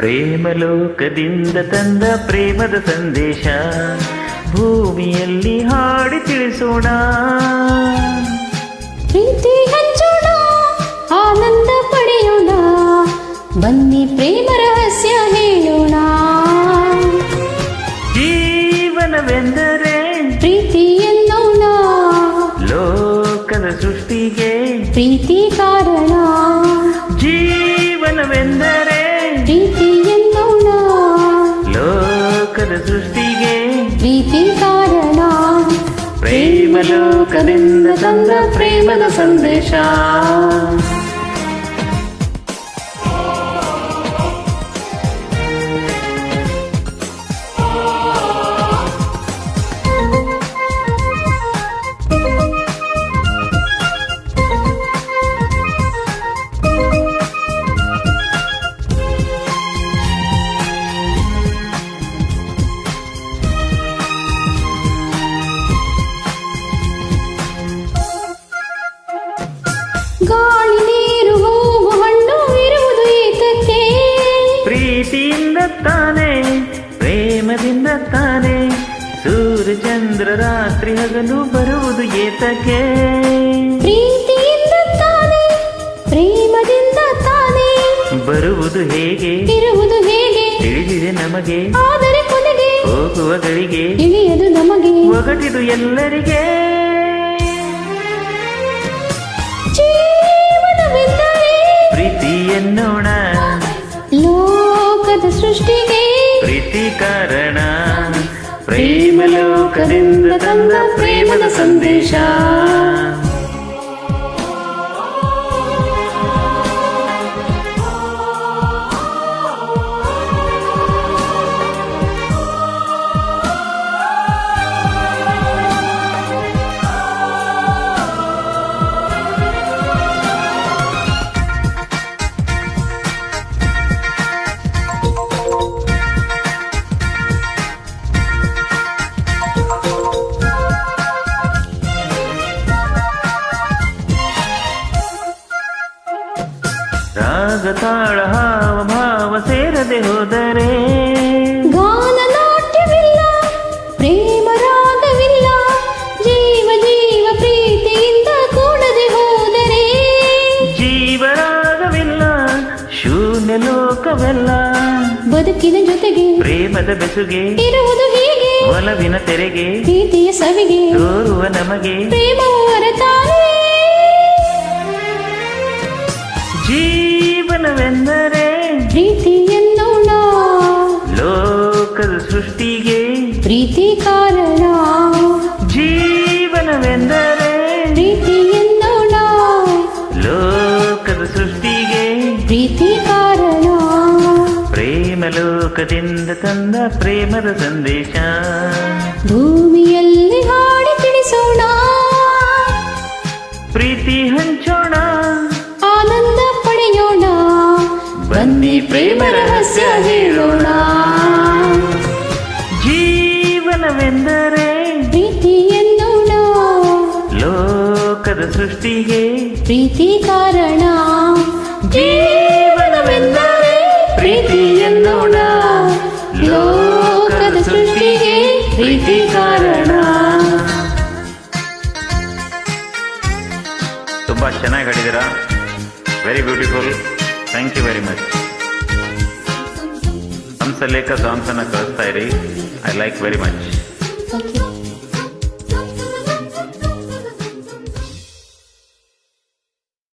ಪ್ರೇಮಲೋಕದಿಂದ ತಂದ ಪ್ರೇಮದ ಸಂದೇಶ ಭೂಮಿಯಲ್ಲಿ ಹಾಡಿ ತಿಳಿಸೋಣ. ಪ್ರೀತಿ ಹಂಚೋಣ, ಆನಂದ ಪಡೆಯೋಣ, ಬನ್ನಿ ಪ್ರೇಮ ರಹಸ್ಯ ಹೇಳೋಣ. ಜೀವನವೆಂದರೆ ಪ್ರೀತಿ ಎನ್ನೋಣ, ಲೋಕದ ಸೃಷ್ಟಿಗೆ ಪ್ರೀತಿ ಕಾರಣ. ಜೀವನವೆಂದರೆ ಪ್ರೀತಿ ಎನ್ನೋಣ, ಲೋಕದ ಸೃಷ್ಟಿಗೆ ಪ್ರೀತಿ ಕಾರಣ. ಪ್ರೇಮಲೋಕದಿಂದ ತಂದ ಪ್ರೇಮದ ಸಂದೇಶ. ಗಾಳಿ ನೀರು ಹೂವು ಹಣ್ಣು ಇರುವುದು ಏತಕ್ಕೆ? ಪ್ರೀತಿಯಿಂದ ತಾನೆ, ಪ್ರೇಮದಿಂದ ತಾನೆ, ಸೂರ್ಯ ಚಂದ್ರ ರಾತ್ರಿ ಹಗಲು ಬರುವುದು ಏತಕ್ಕೆ? ಪ್ರೀತಿಯಿಂದ ತಾನೆ, ಪ್ರೇಮದಿಂದ ತಾನೆ, ಬರುವುದು ಹೇಗೆ, ಇರುವುದು ಹೇಗೆ ತಿಳಿದಿದೆ ನಮಗೆ, ಆದರೆ ಕೊನೆಗೆ ಹೋಗುವ ಗಳಿಗೆ ತಿಳಿಯದು ನಮಗೆ. ಒಗಟಿದು ಎಲ್ಲರಿಗೆ. ಜೀವನವೆಂದರೆ ಪ್ರೀತಿ ಎನ್ನೋಣ, ಲೋಕದ ಸೃಷ್ಟಿಗೆ ಪ್ರೀತಿ ಕಾರಣ. ಪ್ರೇಮಲೋಕದಿಂದ ತಂದ ಪ್ರೇಮದ ಸಂದೇಶ. ರಾಗ ತಾಳ ಹಾವ ಭಾವ ಸೇರದೆ ಹೋದರೆ ಗಾನ ನಾಟ್ಯವಿಲ್ಲ, ಪ್ರೇಮ ರಾಗವಿಲ್ಲ. ಜೀವ ಜೀವ ಪ್ರೀತಿಯಿಂದ ಕೂಡದೆ ಹೋದರೆ ಜೀವರಾಗವಿಲ್ಲ, ಶೂನ್ಯ ಲೋಕವೆಲ್ಲ. ಬದುಕಿನ ಜೊತೆಗೆ ಪ್ರೇಮದ ಬೆಸುಗೆ ಇರುವುದು ಹೀಗೆ, ಒಲವಿನ ತೆರೆಗೆ ಪ್ರೀತಿಯ ಸವಿಗೆ ತೋರುವ ನಮಗೆ ಪ್ರೇಮವು ಹೊರತಾನೆ. ಜೀವನವೆಂದರೆ ಪ್ರೀತಿ ಎನ್ನೋಣ, ಲೋಕದ ಸೃಷ್ಟಿಗೆ ಪ್ರೀತಿ ಕಾರಣ. ಜೀವನವೆಂದರೆ ಪ್ರೀತಿ ಎನ್ನೋಣ, ಲೋಕದ ಸೃಷ್ಟಿಗೆ ಪ್ರೀತಿ ಕಾರಣ. ಪ್ರೇಮಲೋಕದಿಂದ ತಂದ ಪ್ರೇಮದ ಸಂದೇಶ ಭೂಮಿಯಲ್ಲಿ ಹಾಡಿ ತಿಳಿಸೋಣ, ಪ್ರೀತಿ ಹಂಚೋಣ, ಆನಂದ ಪಡೆಯೋಣ, ಬನ್ನಿ ಪ್ರೇಮ ರಹಸ್ಯ ಹೇಳೋಣ. ಜೀವನವೆಂದರೆ ಪ್ರೀತಿ ಎನ್ನೋಣ, ಲೋಕದ ಸೃಷ್ಟಿಗೆ ಪ್ರೀತಿ ಕಾರಣ. ಜೀವನವೆಂದರೆ ಪ್ರೀತಿ ಎನ್ನೋಣ, ಲೋಕದ ಸೃಷ್ಟಿಗೆ ಪ್ರೀತಿ ಕಾರಣ. ತುಂಬಾ ಚೆನ್ನಾಗಿ ಹಾಡಿದ್ದೀರಾ, very beautiful, thank you very much. Hamsalekha songs ಅನ್ನ ಕಳಿಸ್ತಾ ಇರಿ, ಐ ಲೈಕ್ ವೆರಿ ಮಚ್.